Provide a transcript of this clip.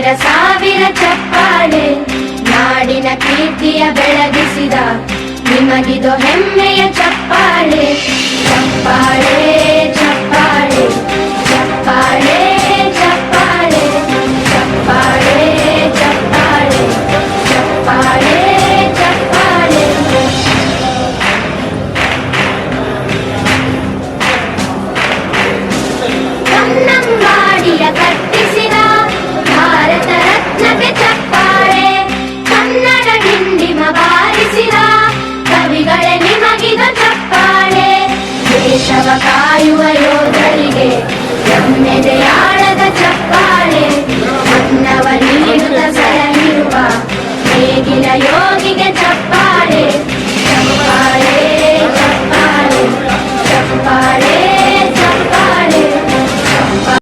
ಸಾವಿರ ಸಾವಿರ ಚಪ್ಪಾಳೆ ನಾಡಿನ ಕೀರ್ತಿಯ ಬೆಳಗಿಸಿದ ನಿಮಗಿದು ಹೆಮ್ಮೆಯ ಚಪ್ಪಾಳೆ ಚಪ್ಪಾಳೆ ಚಪ್ಪಾಳೆ ಚಪ್ಪಾಳೆ ಚಪ್ಪಾಳೆ ಚಪ್ಪಾಳೆ ಚಪ್ಪಾಳೆ ಚಪ್ಪಾಳೆ ಚಪ್ಪಾಳೆ ಕನ್ನಂಬಾಡಿಯ ಕಟ್ಟಿಸಿದ ಭಾರತ ರತ್ನಕ್ಕೆ ಚಪ್ಪಾಳೆ ಕನ್ನಡ ಡಿಂಡಿಮ ಬಾರಿಸಿದ ಕವಿಗಳೇ ನಿಮಗಿದು ಚಪ್ಪಾಳೆ ದೇಶವ ಕಾಯುವ ಯೋಧರಿಗೆ ಹೆಮ್ಮೆದೆಯಾಳದ ಚಪ್ಪಾಳೆ ಅನ್ನವ ನೀಡುತ್ತ ಸಲಹಿರುವ ನೇಗಿಲ ಯೋಗಿಗೆ